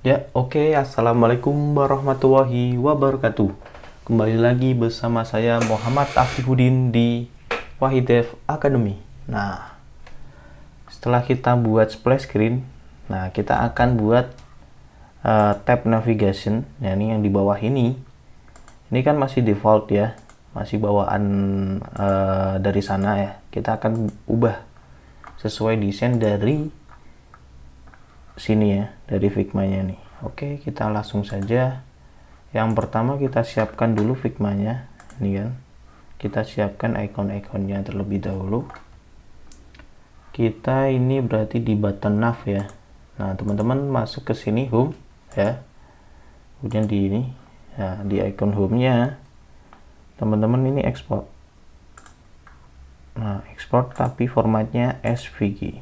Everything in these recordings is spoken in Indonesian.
Ya, oke. Assalamualaikum warahmatullahi wabarakatuh. Kembali lagi bersama saya Muhammad Afifuddin di Wahidev Academy. Nah, setelah kita buat splash screen, nah kita akan buat tab navigation. Nah, ini yang di bawah ini. Ini kan masih default ya, masih bawaan dari sana ya. Kita akan ubah sesuai desain dari sini ya, dari Figma-nya nih. Oke, kita langsung saja. Yang pertama kita siapkan dulu Figma-nya. Ini kan. Kita siapkan icon-iconnya terlebih dahulu. Kita ini berarti di button nav ya. Nah, teman-teman masuk ke sini home ya. Kemudian di ini. Nah, di icon home-nya teman-teman ini ekspor. Nah, ekspor tapi formatnya SVG.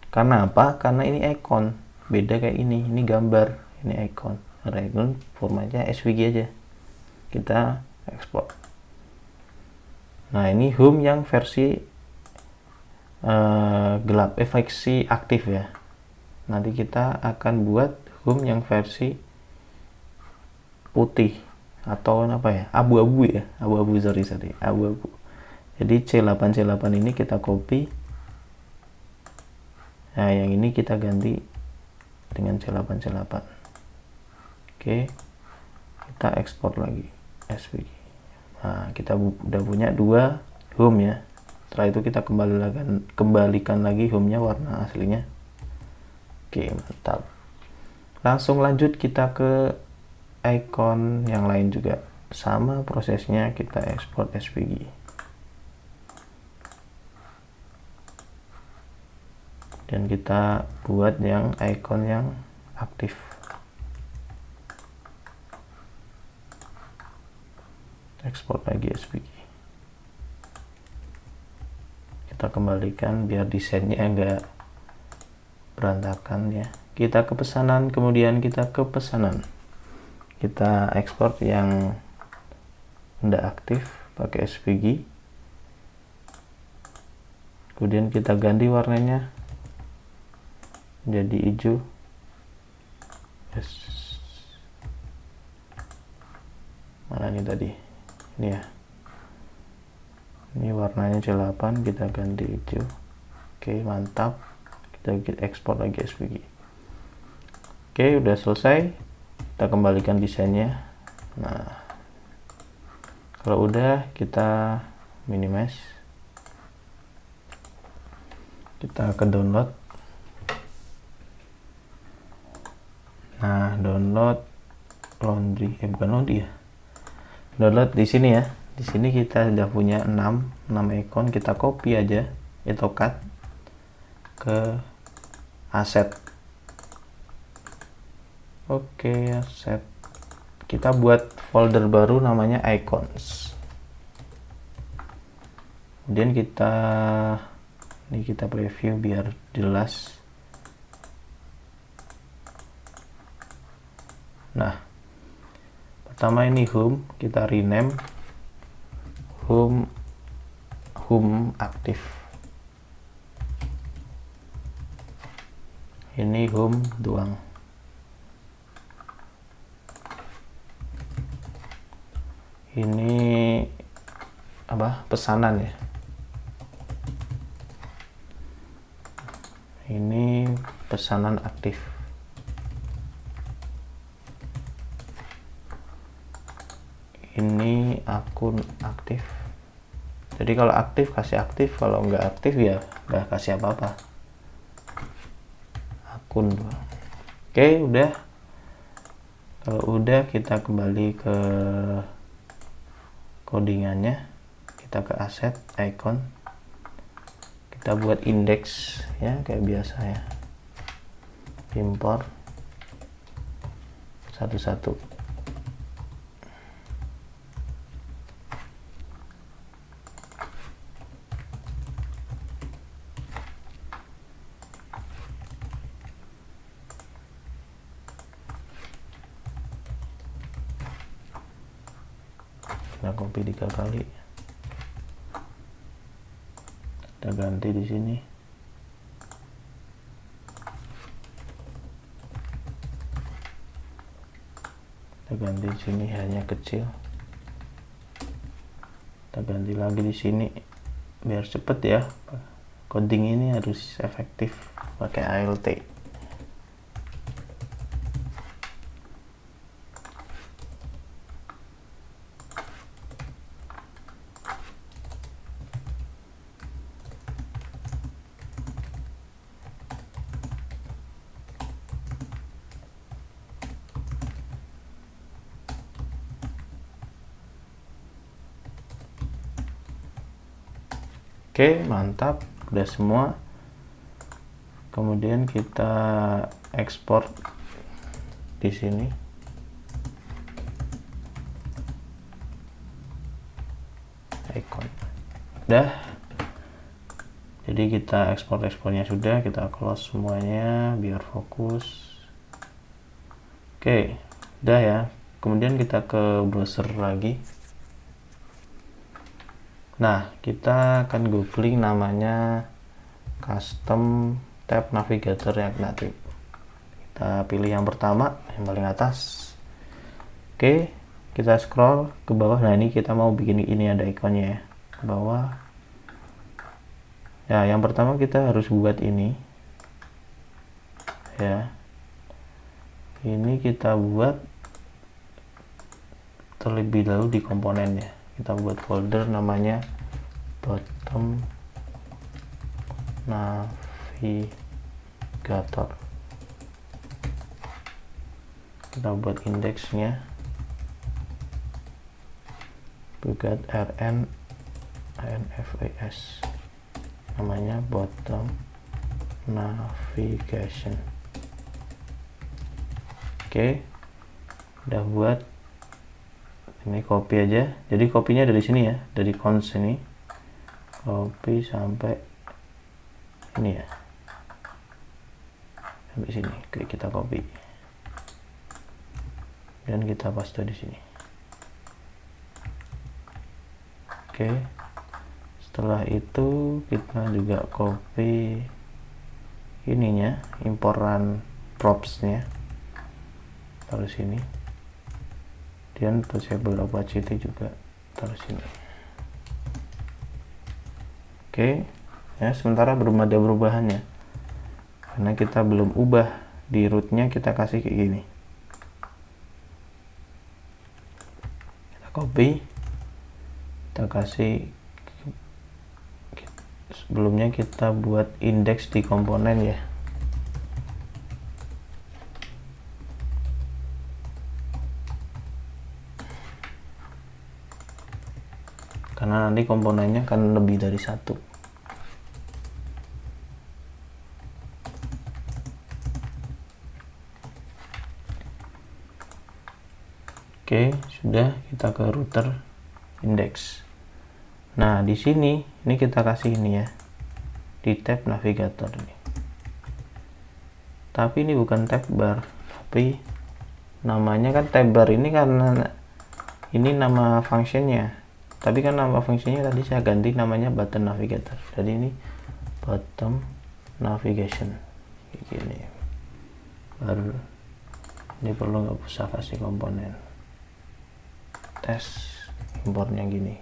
Karena apa? Karena ini icon. Beda kayak ini gambar, ini icon. Nah, icon formatnya SVG aja. Kita ekspor. Nah, ini home yang versi gelap, versi aktif ya. Nanti kita akan buat home yang versi putih atau apa ya, abu-abu ya, abu-abu, sorry abu-abu. Jadi C8 ini kita copy. Nah, yang ini kita ganti dengan C8. Oke, kita ekspor lagi SVG. Nah, kita udah punya dua home ya. Setelah itu kita kembalikan lagi home-nya warna aslinya. Oke, mantap. Langsung lanjut kita ke icon yang lain juga. Sama prosesnya, kita ekspor SVG. Dan kita buat yang icon yang aktif. Ekspor lagi SVG. Kita kembalikan biar desainnya agak berantakan ya. Kita ke pesanan, kemudian kita ke pesanan. Kita ekspor yang tidak aktif pakai SVG. Kemudian kita ganti warnanya jadi hijau. Yes. Mana ini tadi? Ini ya. Ini warnanya C8, kita ganti hijau. Oke, mantap. Kita ekspor lagi SVG. Oke, udah selesai. Kita kembalikan desainnya. Nah, kalau udah kita minimize. Kita ke download. Nah, download laundry, bukan laundry ya. Download di sini ya. Di sini kita sudah punya 6 icon. Kita copy aja atau cut ke aset. Oke, aset. Kita buat folder baru namanya icons. Kemudian kita preview biar jelas. Nah, pertama ini home, kita rename home aktif. Ini home doang. Ini apa? Pesanan ya. Ini pesanan aktif. Ini akun aktif. Jadi kalau aktif kasih aktif, kalau nggak aktif ya nggak kasih apa-apa. Akun. Oke, udah. Kalau udah kita kembali ke codingannya. Kita ke aset, icon. Kita buat index ya kayak biasa ya. Import satu-satu. Kita copy 3 kali. Kita ganti di sini. Kita ganti di sini hanya kecil. Kita ganti lagi di sini biar cepet ya. Coding ini harus efektif pakai ALT. Oke, mantap, udah semua. Kemudian kita ekspor di sini. Icon. Udah. Jadi kita ekspornya sudah, kita close semuanya biar fokus. Oke, udah ya. Kemudian kita ke browser lagi. Nah, kita akan googling namanya custom tab navigator React Native. Kita pilih yang pertama, yang paling atas. Oke, kita scroll ke bawah. Nah, ini kita mau bikin ini ada ikonnya ya. Ke bawah. Ya, yang pertama kita harus buat ini. Ya. Ini kita buat terlebih dahulu di komponennya. Kita buat folder namanya bottom navigator. Kita buat indeksnya buat rn infas, namanya bottom navigation. Oke, udah buat. Ini copy aja, jadi kopinya dari sini ya, dari cons ini copy sampai ini ya, sampai sini. Oke, kita copy dan kita paste di sini. Oke, setelah itu kita juga copy ininya, imporan propsnya, taruh sini. Dan disable opacity juga taruh sini. Oke, ya sementara belum ada perubahannya karena kita belum ubah di rootnya. Kita kasih kayak gini, kita copy, kita kasih. Sebelumnya kita buat indeks di komponen ya. Karena nanti komponennya kan lebih dari satu. Oke, sudah. Kita ke router index. Nah, di sini ini kita kasih ini ya, di tab navigator ini. Tapi ini bukan tab bar, tapi namanya kan tab bar ini karena ini nama functionnya. Tapi kan nama fungsinya tadi saya ganti namanya button navigator. Jadi ini bottom navigation kayak gini. Baru ini perlu nggak usah kasih komponen. Tes impornya gini.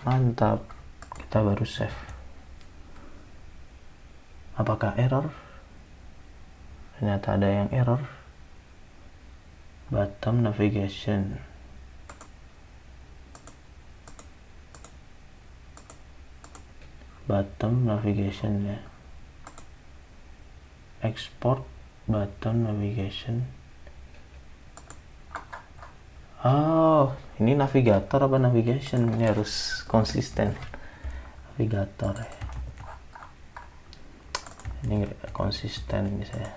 Mantap. Kita baru save. Apakah error? Ternyata ada yang error. Bottom navigation. Bottom navigation ya, export bottom navigation. Oh, ini navigator apa navigation? Ini harus konsisten. Navigator ya. Ini nggak konsisten ini saya.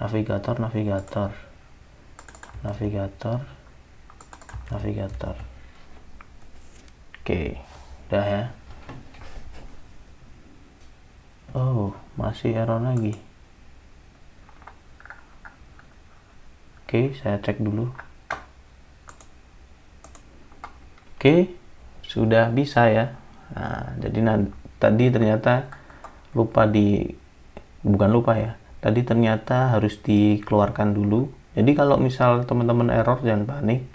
Navigator. Oke, udah ya. Oh, masih error lagi. Oke, saya cek dulu. Oke, sudah bisa ya. Nah, jadi tadi ternyata bukan lupa ya. Tadi ternyata harus dikeluarkan dulu Jadi kalau misal teman-teman error jangan panik.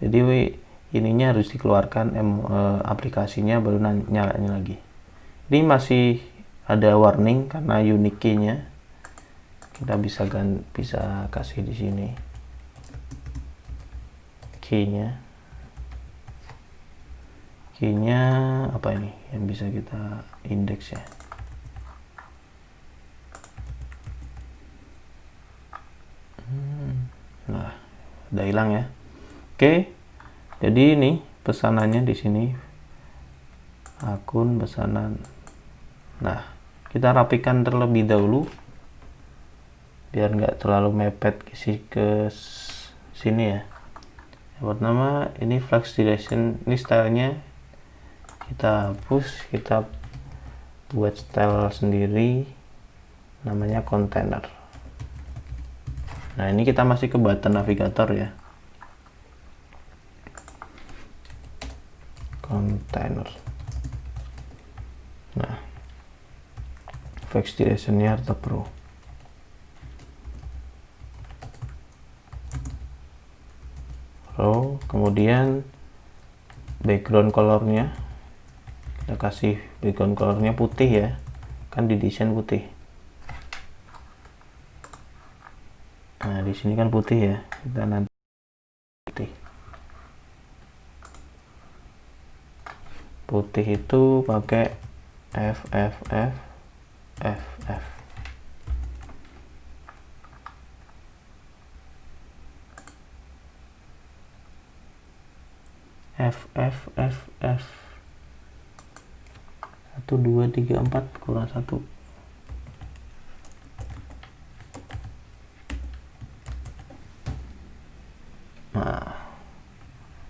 Jadi ininya harus dikeluarkan aplikasinya baru nyalain lagi. Ini masih ada warning karena unique key-nya. Kita bisa kasih di sini key-nya. Key-nya apa ini yang bisa kita indeks ya? Nah, udah hilang ya. Oke. Jadi ini pesanannya di sini. Akun pesanan. Nah, kita rapikan terlebih dahulu biar nggak terlalu mepet ke sini ya. Yang pertama ini flex duration, ini stylenya kita hapus, kita buat style sendiri namanya container. Nah, ini kita masih ke button navigator ya, container. Nah, flex duration-nya Arta Pro. Kemudian background colornya kita kasih background colornya putih ya, kan di desain putih. Nah, di sini kan putih ya, kita nanti putih itu pakai FFF. FFFF 1 2 3 4 kurang 1.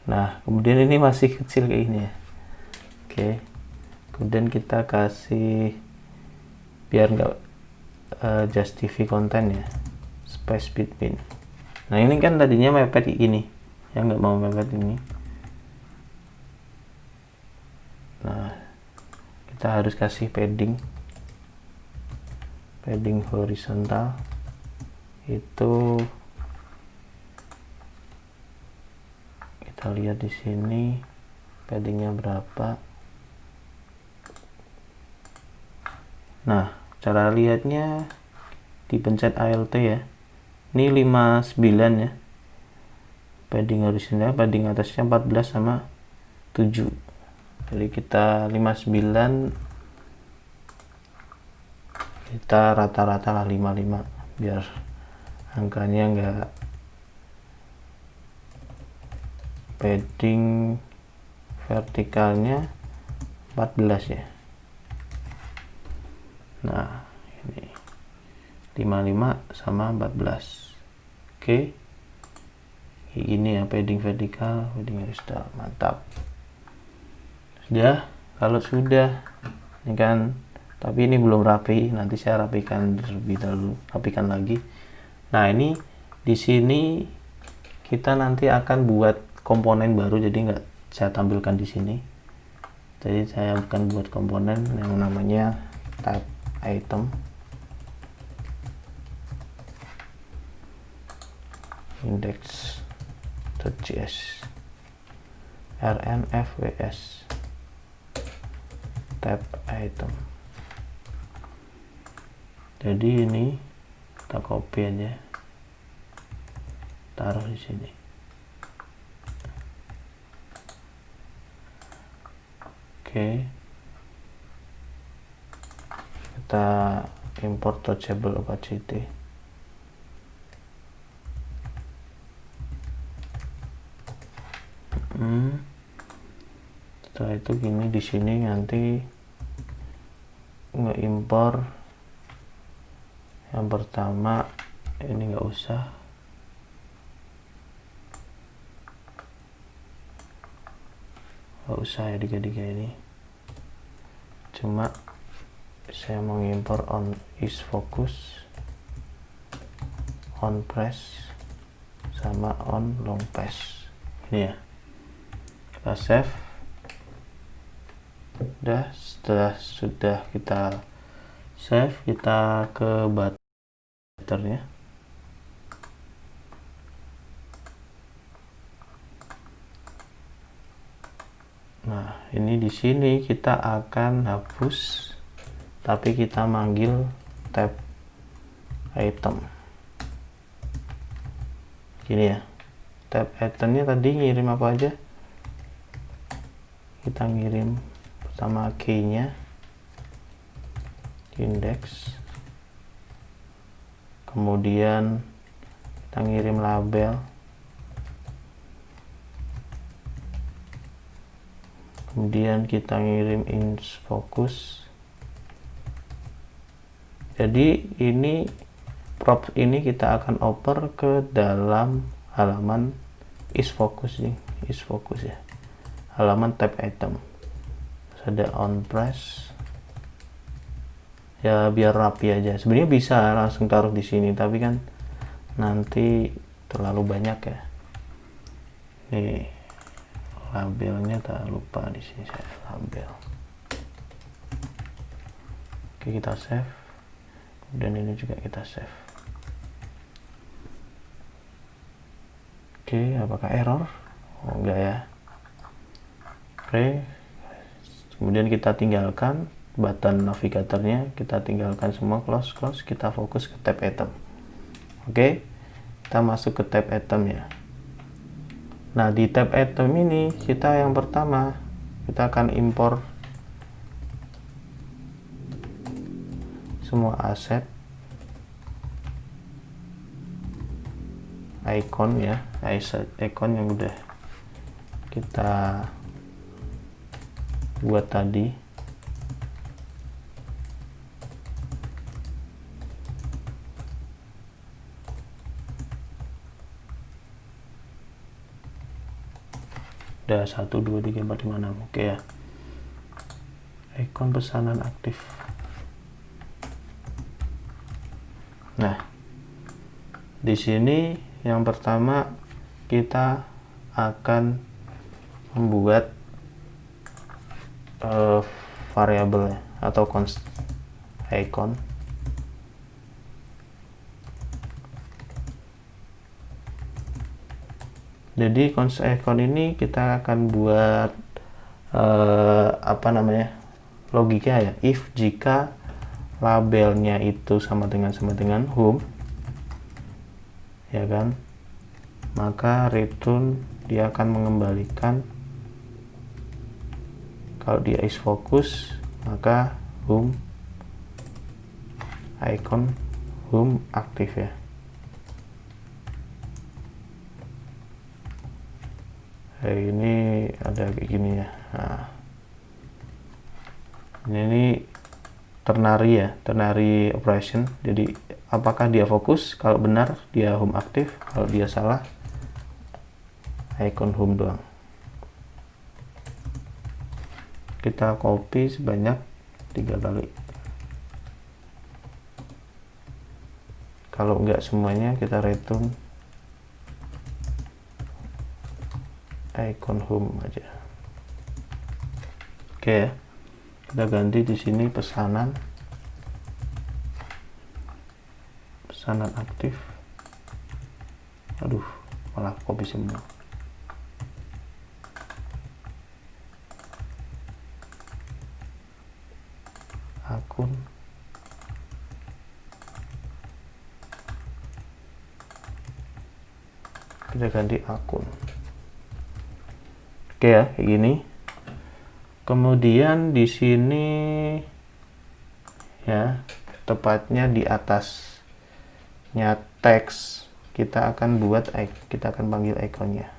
Nah, kemudian ini masih kecil kayak ini ya. Oke, kemudian kita kasih biar nggak justify konten ya, space between. Nah, ini kan tadinya mepet ini, yang nggak mau mepet ini. Nah, kita harus kasih padding horizontal itu kita lihat di sini paddingnya berapa. Nah, cara lihatnya dipencet Alt ya. Ini 59 ya. Padding horizontal, padding atasnya 14 sama 7. Jadi kita 59, kita rata-rata lah 55 biar angkanya enggak. Padding vertikalnya 14 ya. Nah, ini 55 sama 14. Oke. Kayak gini ya, padding vertikal, padding horizontal. Mantap. Sudah, kalau sudah ini kan, tapi ini belum rapi, nanti saya rapikan terlebih dahulu, rapikan lagi. Nah, ini di sini kita nanti akan buat komponen baru, jadi nggak saya tampilkan di sini. Jadi saya akan buat komponen yang namanya tab item index.js rnfws tab item. Jadi ini kita copy aja, taruh di sini. Oke, kita import touchable opacity. Setelah itu gini, di sini nanti nge-import yang pertama ini nggak usah. Ya tiga-tiga ini, cuma saya mengimpor on is focus, on press sama on long press ini ya. Kita save. Setelah sudah kita save, kita ke butternya. ini di sini kita akan hapus, tapi kita manggil tab item. Gini ya. Tab itemnya tadi ngirim apa aja? Kita ngirim pertama key-nya, index, kemudian kita ngirim label, kemudian kita ngirim isFocus. Jadi ini prop ini kita akan oper ke dalam halaman isFocus nih, isFocus ya, halaman tab item. Terus ada on press ya, biar rapi aja. Sebenarnya bisa langsung taruh di sini, tapi kan nanti terlalu banyak ya. Nih labelnya tak lupa di sini, saya label. Oke, kita save, dan ini juga kita save. Oke, apakah error? Oh enggak ya. Oke, kemudian kita tinggalkan button navigatornya, kita tinggalkan semua, close, kita fokus ke tab item. Oke, kita masuk ke tab item ya. Nah, di tab item ini kita yang pertama kita akan impor semua aset icon ya, aset icon yang udah kita buat tadi. Udah 1 2 3 4 5 6. Oke ya, icon pesanan aktif. Nah, di sini yang pertama kita akan membuat variabel atau const icon. Jadi const icon ini kita akan buat apa namanya, logika ya, if jika labelnya itu sama dengan home ya kan, maka return dia akan mengembalikan, kalau dia isFocus maka home icon home aktif ya. Ini ada kayak gini ya. Nah, ini ternary ya, ternary operation. Jadi apakah dia fokus? Kalau benar dia home aktif, kalau dia salah icon home doang. Kita copy sebanyak 3 kali. Kalau enggak semuanya, kita return icon home aja. Oke ya, kita ganti di sini pesanan aktif. Aduh, malah copy semua. Akun kita ganti akun. Oke ya, kayak gini. Kemudian di sini ya, tepatnya di atasnya teks, kita akan panggil ikonnya.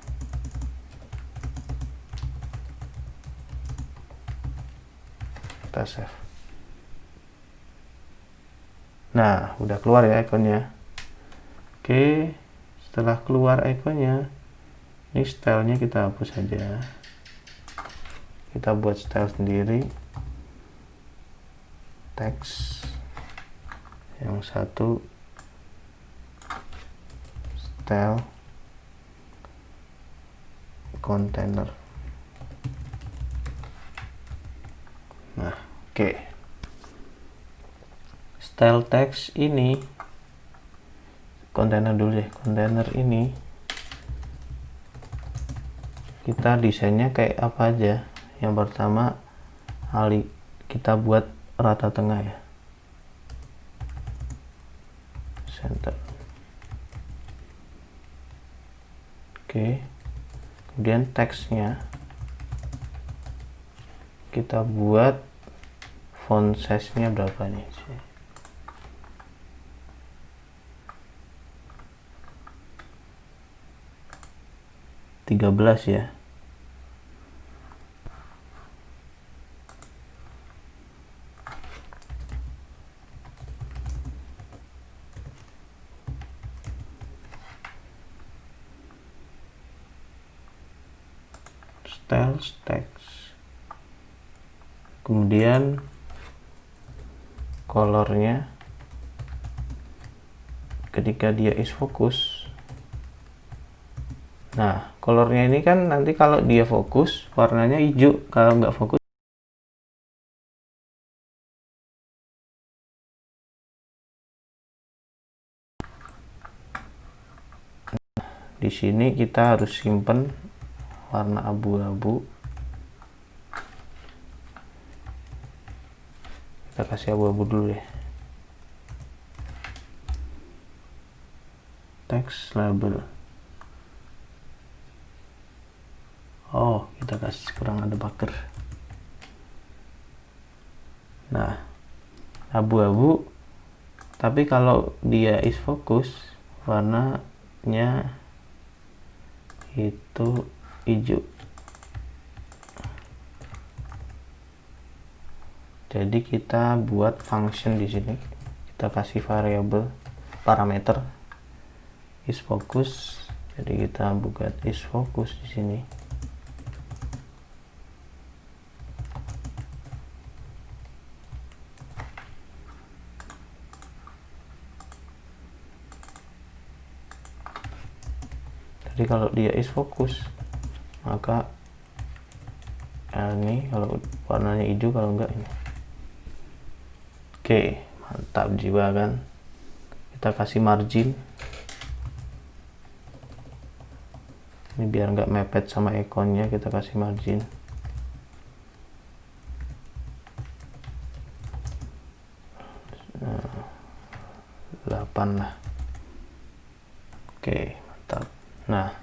Kita save. Nah, udah keluar ya ikonnya. Oke, setelah keluar ikonnya, ini stylenya kita hapus saja. Kita buat style sendiri. Teks yang satu, style container. Nah, oke. Style text ini, container dulu deh. Container ini kita desainnya kayak apa aja Yang pertama, kita buat rata tengah ya, center. Oke, kemudian teksnya kita buat font size nya berapa nih, 13 ya. Style text, kemudian colornya ketika dia is focus. Nah, colornya ini kan nanti kalau dia fokus warnanya hijau, kalau nggak fokus di sini kita harus simpen warna abu-abu. Kita kasih abu-abu dulu ya. Text label. Oh, kita kasih kurang ada baker. Nah, abu-abu, tapi kalau dia is focus warnanya itu hijau. Jadi kita buat function di sini. Kita kasih variabel parameter is focus. Jadi kita buat is focus di sini. Jadi kalau dia is focus, maka ini kalau warnanya hijau, kalau enggak ini. Oke, mantap jiwa kan. Kita kasih margin. Ini biar nggak mepet sama ikonnya, kita kasih margin. Nah, 8 lah. Oke, mantap. Nah,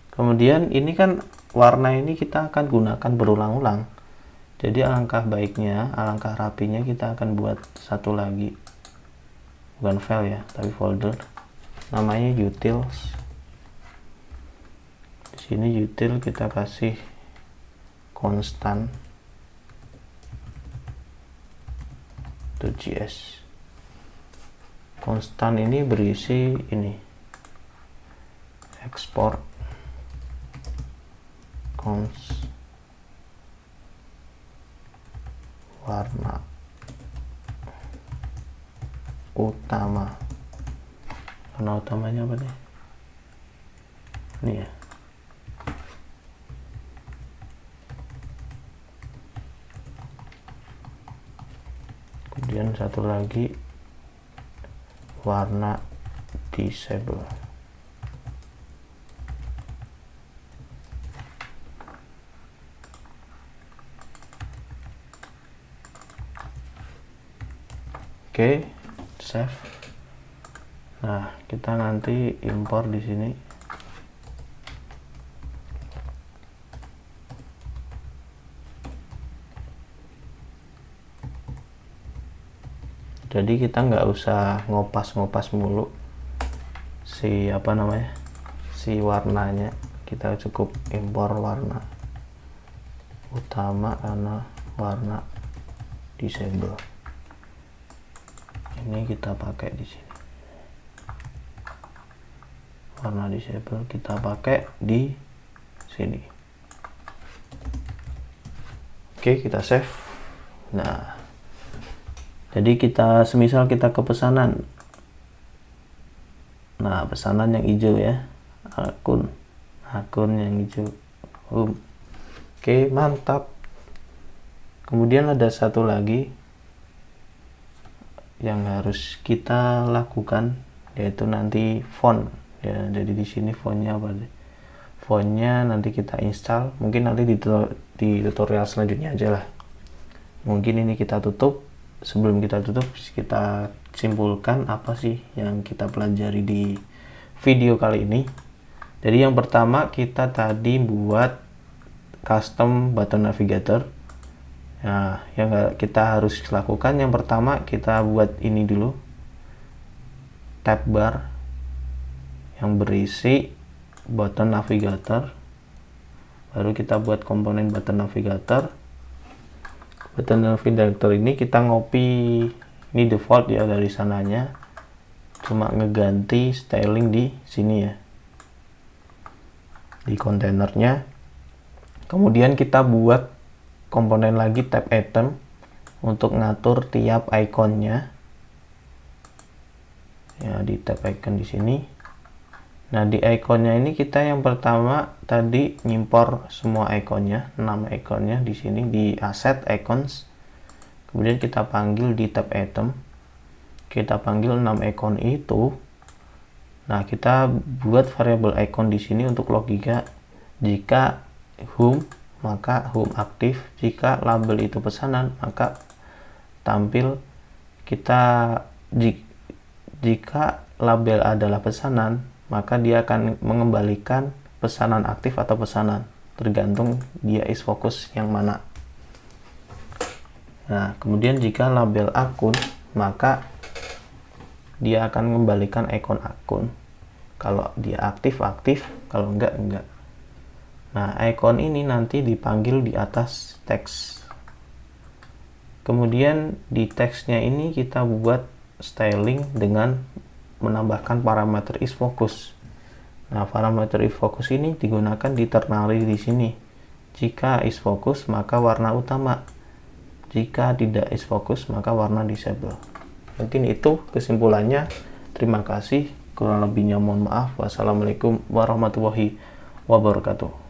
kemudian ini kan warna ini kita akan gunakan berulang-ulang. Jadi alangkah baiknya, alangkah rapinya kita akan buat satu lagi, bukan file ya, tapi folder, namanya utils. Di sini util kita kasih constant .js. Constant ini berisi ini, export cons warna utama. Warna utamanya apa nih? Ini ya. Kemudian satu lagi warna disable. Oke, save. Nah, kita nanti impor di sini. Jadi kita nggak usah ngopas-ngopas mulu si warnanya. Kita cukup impor warna utama karena warna disable. Ini kita pakai di sini. Warna disable kita pakai di sini. Oke, kita save. Nah, jadi semisal kita ke pesanan. Nah, pesanan yang hijau ya, akun yang hijau. Oke, mantap. Kemudian ada satu lagi yang harus kita lakukan, yaitu nanti font ya. Jadi di sini fontnya apa deh? fontnya nanti kita install, mungkin nanti di tutorial selanjutnya aja lah. Mungkin ini kita tutup. Sebelum kita tutup, kita simpulkan apa sih yang kita pelajari di video kali ini. Jadi yang pertama, kita tadi buat custom button navigator. Nah, yang kita harus lakukan yang pertama, kita buat ini dulu, tab bar yang berisi button navigator. Baru kita buat komponen button navigator. Button navigator ini kita ngopi, ini default ya dari sananya, cuma ngeganti styling di sini ya, di kontainernya. Kemudian kita buat komponen lagi tab item untuk ngatur tiap ikonnya ya, di tab icon di sini. Nah, di ikonnya ini kita yang pertama tadi ngimpor semua ikonnya, 6 ikonnya di sini di asset icons. Kemudian kita panggil di tab item. Kita panggil 6 ikon itu. Nah, kita buat variabel icon di sini untuk logika. Jika home, maka home aktif. Jika label itu pesanan, maka tampil jika label adalah pesanan, maka dia akan mengembalikan pesanan aktif atau pesanan, tergantung dia is fokus yang mana. Nah, kemudian jika label akun, maka dia akan mengembalikan ikon akun. Kalau dia aktif, kalau enggak. Nah, ikon ini nanti dipanggil di atas teks. Kemudian di teksnya ini kita buat styling dengan menambahkan parameter is focus. Nah, parameter is focus ini digunakan di ternary di sini. Jika is focus, maka warna utama. Jika tidak is focus, maka warna disable. Mungkin itu kesimpulannya. Terima kasih. Kurang lebihnya mohon maaf. Wassalamualaikum warahmatullahi wabarakatuh.